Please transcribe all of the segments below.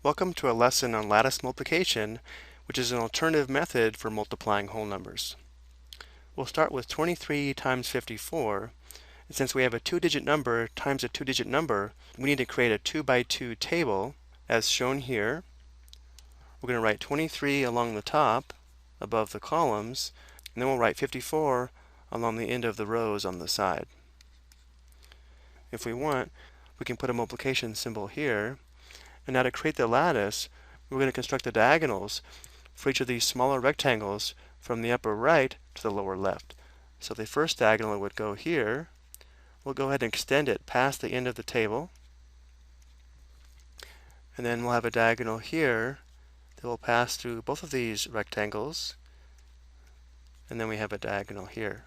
Welcome to a lesson on lattice multiplication, which is an alternative method for multiplying whole numbers. We'll start with 23 times 54, and since we have a two-digit number times a two-digit number, we need to create a 2 by 2 table, as shown here. We're going to write 23 along the top, above the columns, and then we'll write 54 along the end of the rows on the side. If we want, we can put a multiplication symbol here. And now to create the lattice, we're going to construct the diagonals for each of these smaller rectangles from the upper right to the lower left. So the first diagonal would go here. We'll go ahead and extend it past the end of the table. And then we'll have a diagonal here that will pass through both of these rectangles. And then we have a diagonal here.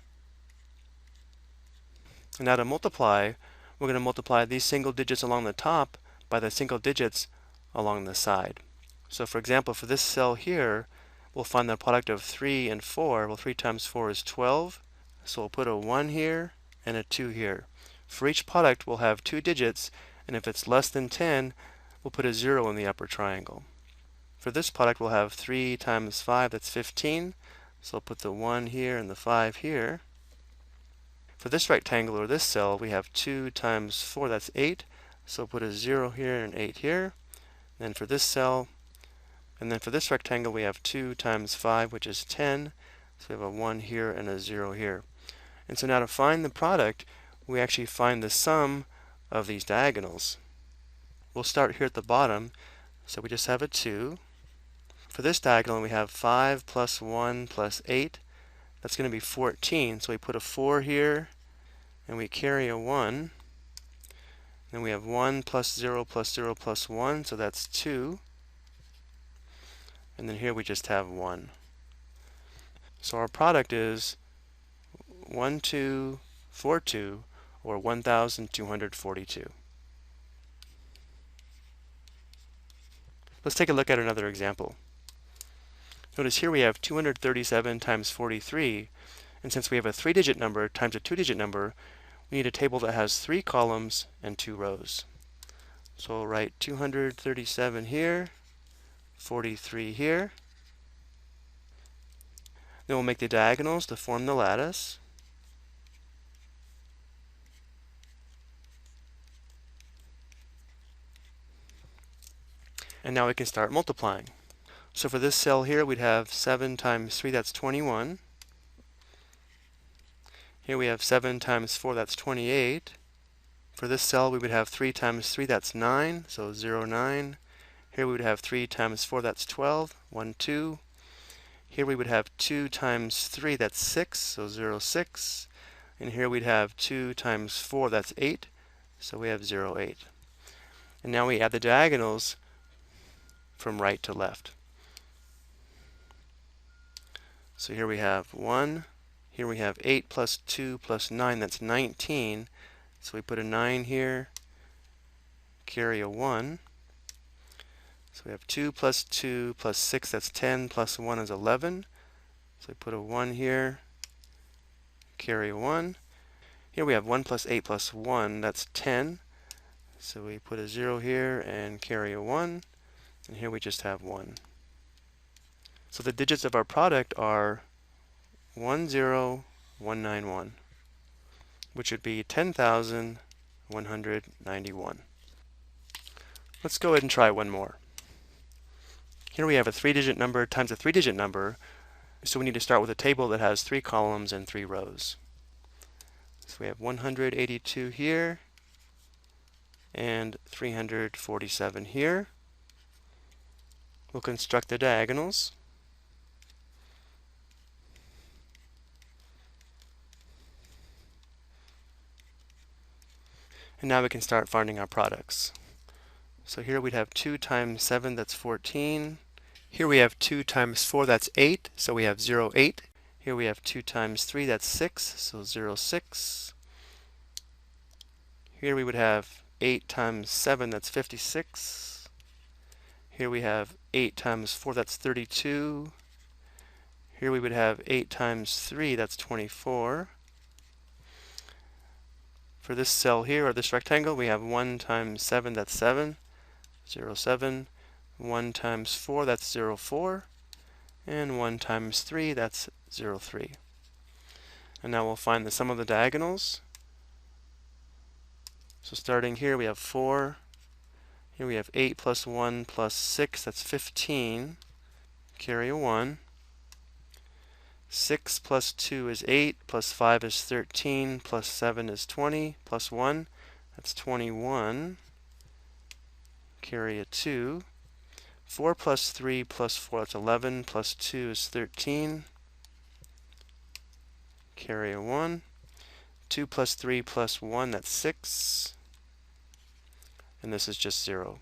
And now to multiply, we're going to multiply these single digits along the top by the single digits along the side. So for example, for this cell here, we'll find the product of 3 and 4. Well, 3 times 4 is 12. So we'll put a 1 here and a 2 here. For each product, we'll have two digits, and if it's less than 10, we'll put a 0 in the upper triangle. For this product, we'll have 3 times 5, that's 15. So we'll put the 1 here and the 5 here. For this rectangle or this cell, we have 2 times 4, that's 8. So we'll put a 0 here and 8 here. Then for this cell, and then for this rectangle, we have 2 times 5, which is 10. So we have a 1 here and a 0 here. And so now to find the product, we actually find the sum of these diagonals. We'll start here at the bottom. So we just have a 2. For this diagonal, we have 5 plus 1 plus 8. That's going to be 14. So we put a 4 here, and we carry a 1. Then we have 1 plus 0 plus 0 plus 1, so that's 2. And then here we just have 1. So our product is 1242, or 1242. Let's take a look at another example. Notice here we have 237 times 43, and since we have a three-digit number times a two-digit number, we need a table that has 3 columns and 2 rows. So we'll write 237 here, 43 here. Then we'll make the diagonals to form the lattice. And now we can start multiplying. So for this cell here, we'd have 7 times 3, that's 21. Here we have 7 times 4, that's 28. For this cell, we would have 3 times 3, that's 9, so 0, 9. Here we would have 3 times 4, that's 12, 1, 2. Here we would have 2 times 3, that's 6, so 0, 6. And here we'd have 2 times 4, that's 8, so we have 0, 8. And now we add the diagonals from right to left. So here we have 1. Here we have 8 plus 2 plus 9, that's 19. So we put a 9 here, carry a 1. So we have 2 plus 2 plus 6, that's 10, plus 1 is 11. So we put a 1 here, carry a 1. Here we have 1 plus 8 plus 1, that's 10. So we put a 0 here and carry a 1. And here we just have 1. So the digits of our product are 10191, which would be 10,191. Let's go ahead and try one more. Here we have a three-digit number times a three-digit number, so we need to start with a table that has 3 columns and 3 rows. So we have 182 here and 347 here. We'll construct the diagonals. And now we can start finding our products. So here we'd have 2 times 7, that's 14. Here we have 2 times 4, that's 8, so we have 0, 8. Here we have 2 times 3, that's 6, so 0, 6. Here we would have 8 times 7, that's 56. Here we have 8 times 4, that's 32. Here we would have 8 times 3, that's 24. For this cell here, or this rectangle, we have 1 times 7, that's 7. 0, 7. 1 times 4, that's 0.4. And 1 times 3, that's 0.3. And now we'll find the sum of the diagonals. So starting here, we have 4. Here we have 8 plus 1 plus 6, that's 15. Carry a 1. 6 plus 2 is 8, plus 5 is 13, plus 7 is 20, plus 1, that's 21. Carry a 2. 4 plus 3 plus 4, that's 11, plus 2 is 13. Carry a 1. 2 plus 3 plus 1, that's 6. And this is just 0.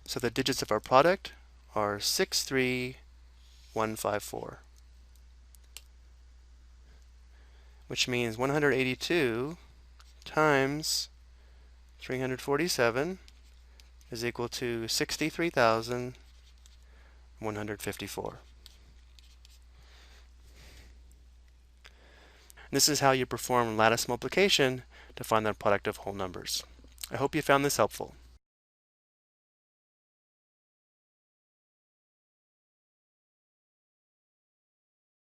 So the digits of our product are 63154, which means 182 times 347 is equal to 63,154. This is how you perform lattice multiplication to find the product of whole numbers. I hope you found this helpful.